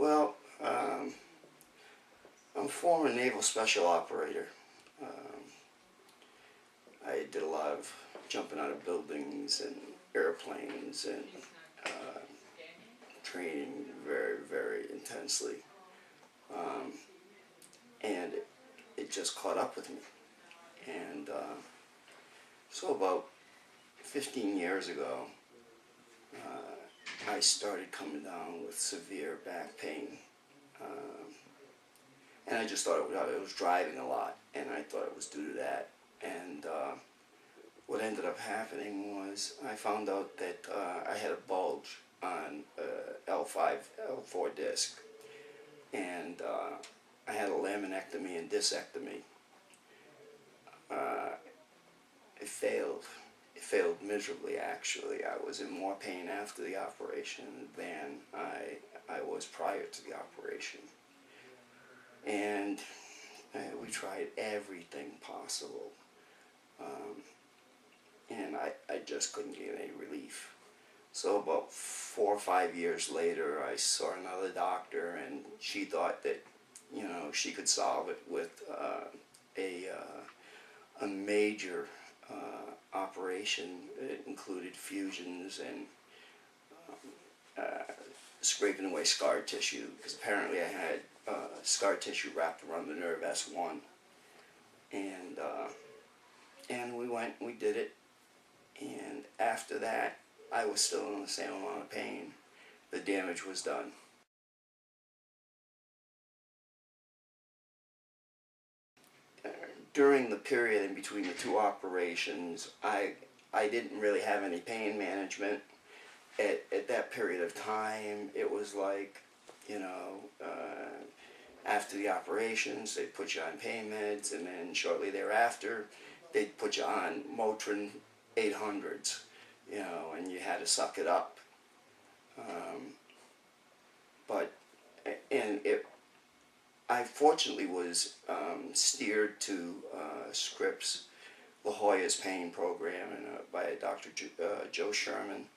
Well, I'm a former naval special operator. Um, I did a lot of jumping out of buildings and airplanes and uh, training very, very intensely. Um, and it just caught up with me. And so about 15 years ago, I started coming down with severe back pain. Um, and I just thought it was driving a lot, and I thought it was due to that. And what ended up happening was I found out that I had a bulge on L5, L4 disc, and I had a laminectomy and discectomy. Uh, it failed. It failed miserably, actually. I was in more pain after the operation than I was prior to the operation. And we tried everything possible. And I just couldn't get any relief. So about 4 or 5 years later, I saw another doctor, and she thought that, she could solve it with a major operation. It included fusions and scraping away scar tissue, because apparently I had scar tissue wrapped around the nerve S1. And we went and we did it. And after that, I was still in the same amount of pain. The damage was done. During the period in between the two operations, I didn't really have any pain management. At that period of time, it was like, after the operations, they'd put you on pain meds, and then shortly thereafter, they'd put you on Motrin 800s, and you had to suck it up. I fortunately was steered to Scripps La Jolla's pain program by a Dr. Joe Sherman,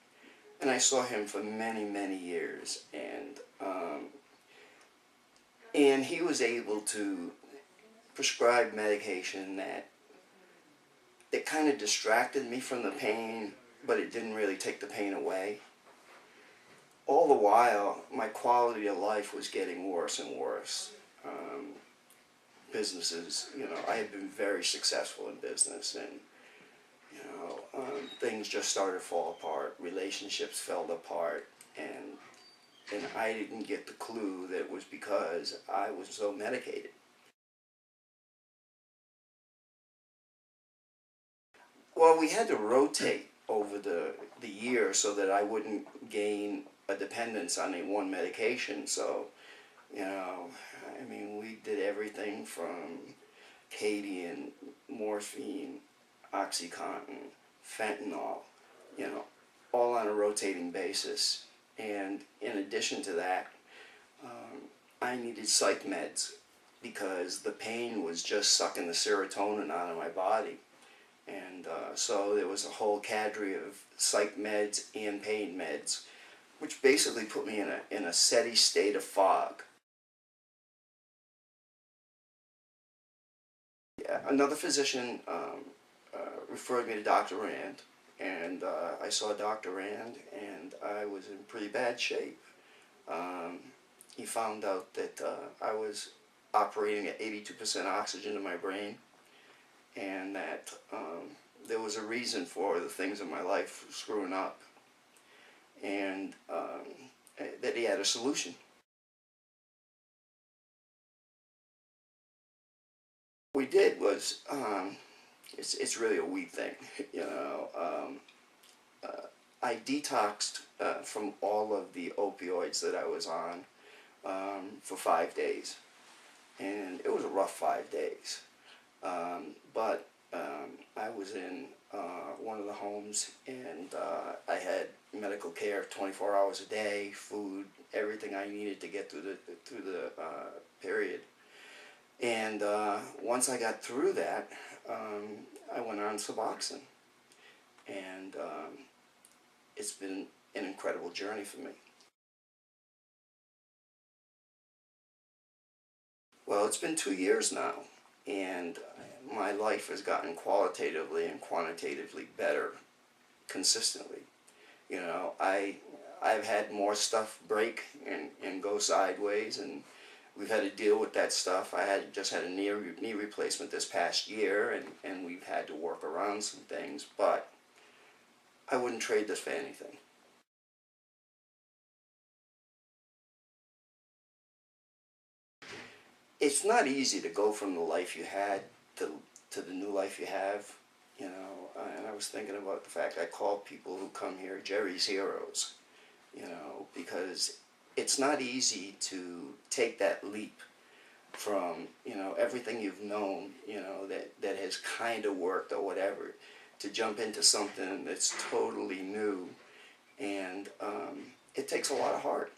and I saw him for many, many years, and he was able to prescribe medication that kind of distracted me from the pain, but it didn't really take the pain away. All the while, my quality of life was getting worse and worse. Businesses, I had been very successful in business, and things just started to fall apart. Relationships fell apart, and I didn't get the clue that it was because I was so medicated. Well, we had to rotate over the year so that I wouldn't gain a dependence on one medication. So, we did everything from Cadian, morphine, OxyContin, fentanyl, all on a rotating basis. And in addition to that, I needed psych meds because the pain was just sucking the serotonin out of my body. And so there was a whole cadre of psych meds and pain meds, which basically put me in a steady state of fog. Yeah, another physician referred me to Dr. Rand, and I saw Dr. Rand, and I was in pretty bad shape. He found out that I was operating at 82% oxygen in my brain, and that there was a reason for the things in my life screwing up, and that he had a solution. What we did was, it's really a we thing, I detoxed from all of the opioids that I was on for 5 days, and it was a rough 5 days. But I was in one of the homes, and I had medical care 24 hours a day, food, everything I needed to get through the period. And once I got through that, I went on Suboxone, and it's been an incredible journey for me. Well, it's been 2 years now, and my life has gotten qualitatively and quantitatively better consistently. You know, I've had more stuff break and go sideways, and we've had to deal with that stuff. I had just had a knee replacement this past year, and we've had to work around some things, but I wouldn't trade this for anything. It's not easy to go from the life you had to the new life you have, you know. And I was thinking about the fact I call people who come here Jerry's heroes, you know, because it's not easy to take that leap from, you know, everything you've known, you know, that has kind of worked or whatever, to jump into something that's totally new, and it takes a lot of heart.